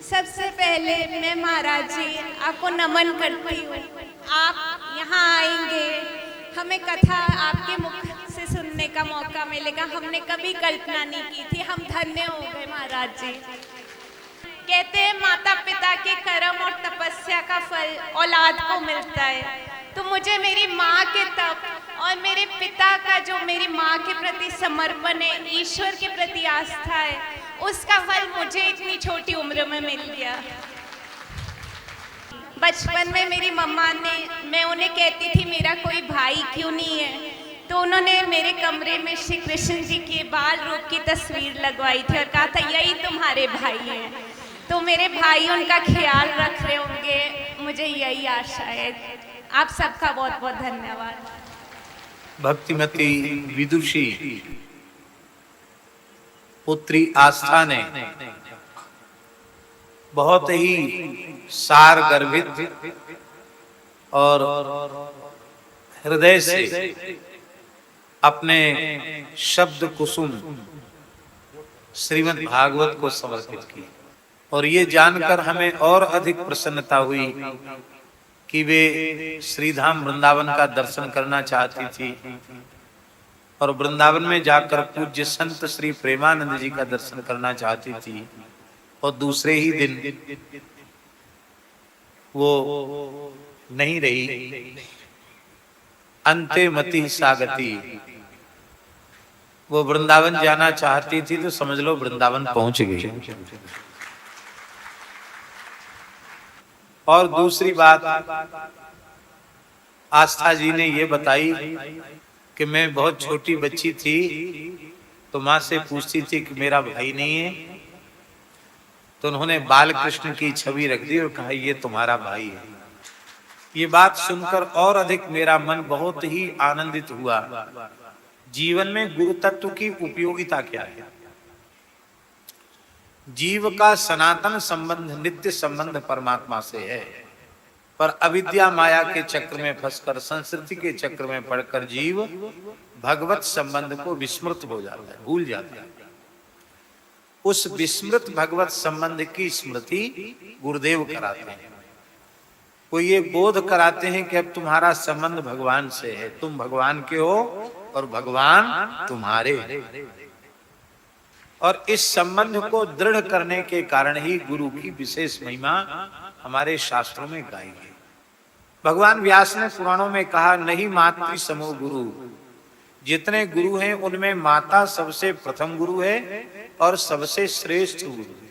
सबसे पहले मैं महाराज जी आपको नमन करती हूँ। आप यहाँ आएंगे, हमें कथा आपके मुख से सुनने का मौका मिलेगा, हमने कभी कल्पना नहीं की थी। हम धन्य हो गए महाराज जी। कहते हैं माता पिता के कर्म और तपस्या का फल औलाद को मिलता है, तो मुझे मेरी माँ के तप और मेरे पिता का जो मेरी माँ के प्रति समर्पण है, ईश्वर के प्रति आस्था है, उसका फल मुझे इतनी छोटी उम्र में मिल गया। बचपन में मेरी मम्मा ने, मैं उन्हें कहती थी मेरा कोई भाई क्यों नहीं है, तो उन्होंने मेरे कमरे में श्री कृष्ण जी के बाल रूप की तस्वीर लगवाई थी और कहा था यही तुम्हारे भाई हैं। तो मेरे भाई उनका ख्याल रख रहे होंगे, मुझे यही आशा है। आप सबका बहुत बहुत धन्यवाद। भक्तिमती विदुषी पुत्री आस्था ने बहुत ही सार गर्भित और हृदय से अपने शब्द कुसुम श्रीमद् भागवत को समर्पित की। और ये जानकर हमें और अधिक प्रसन्नता हुई कि वे श्रीधाम वृंदावन का दर्शन करना चाहती थी और वृंदावन में जाकर पूज्य संत श्री प्रेमानंद जी का दर्शन करना चाहती थी। और दूसरे ही दिन वो नहीं रही, अंते मति सागति। वो वृंदावन जाना चाहती थी तो समझ लो वृंदावन पहुंच गई। और दूसरी बात आस्था जी ने ये बताई कि मैं बहुत छोटी बच्ची थी तो माँ से पूछती थी कि मेरा भाई नहीं है, तो उन्होंने बाल कृष्ण की छवि रख दी और कहा ये तुम्हारा भाई है। ये बात सुनकर और अधिक मेरा मन बहुत ही आनंदित हुआ। जीवन में गुरु तत्व की उपयोगिता क्या है? जीव का सनातन संबंध, नित्य संबंध परमात्मा से है, पर अविद्या माया के चक्र में फंसकर, संस्कृति के चक्र में पड़कर जीव भगवत संबंध को विस्मृत हो जाता है, भूल जाता है। उस विस्मृत भगवत संबंध की स्मृति गुरुदेव कराते हैं। वो ये बोध कराते हैं कि अब तुम्हारा संबंध भगवान से है, तुम भगवान के हो और भगवान तुम्हारे। और इस संबंध को दृढ़ करने के कारण ही गुरु की विशेष महिमा हमारे शास्त्रों में गाई है। भगवान व्यास ने पुराणों में कहा, नहीं मातृ समो गुरु। जितने गुरु हैं उनमें माता सबसे प्रथम गुरु है और सबसे श्रेष्ठ गुरु है,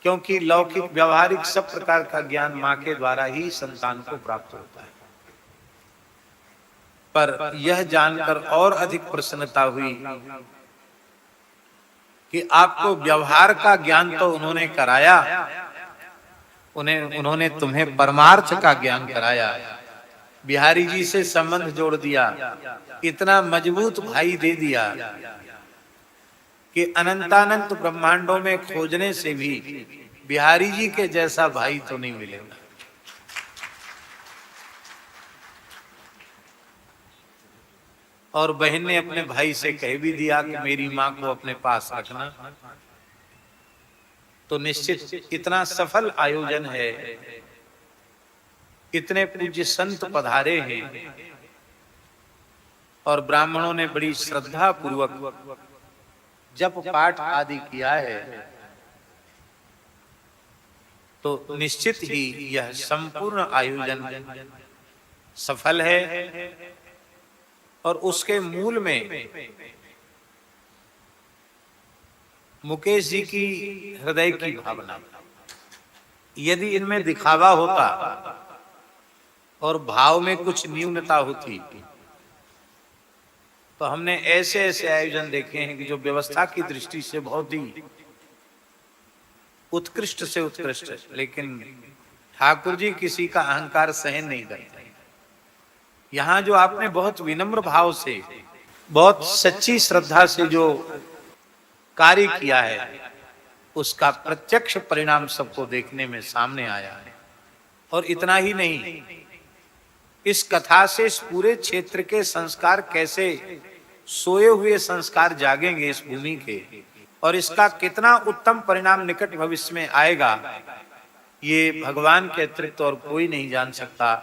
क्योंकि लौकिक व्यवहारिक सब प्रकार का ज्ञान माँ के द्वारा ही संतान को प्राप्त होता है। पर यह जानकर और अधिक प्रसन्नता हुई कि आपको व्यवहार का ज्ञान तो उन्होंने कराया, उन्होंने तुम्हें परमार्थ का ज्ञान कराया। बिहारी जी से संबंध जोड़ दिया, इतना मजबूत भाई दे दिया कि अनंतानंत ब्रह्मांडों में खोजने से भी बिहारी जी के जैसा भाई तो नहीं मिलेगा। और बहन ने अपने भाई से कह भी दिया कि मेरी माँ को अपने पास रखना। तो निश्चित इतना सफल आयोजन है, इतने पूज्य संत पधारे हैं और ब्राह्मणों ने बड़ी श्रद्धा पूर्वक जप पाठ आदि किया है, तो निश्चित ही यह संपूर्ण आयोजन सफल है। और उसके मूल में मुकेश जी की हृदय की भावना। यदि इनमें दिखावा होता और भाव में कुछ न्यूनता होती तो हमने ऐसे ऐसे आयोजन देखे हैं कि जो व्यवस्था की दृष्टि से बहुत ही उत्कृष्ट से उत्कृष्ट है, लेकिन ठाकुर जी किसी का अहंकार सहन नहीं करते। यहाँ जो आपने बहुत विनम्र भाव से, बहुत सच्ची श्रद्धा से जो कार्य किया है, उसका प्रत्यक्ष परिणाम सबको देखने में सामने आया है। और इतना ही नहीं, इस कथा से इस पूरे क्षेत्र के संस्कार कैसे, सोए हुए संस्कार जागेंगे इस भूमि के, और इसका कितना उत्तम परिणाम निकट भविष्य में आएगा, ये भगवान के अतिरिक्त और कोई नहीं जान सकता।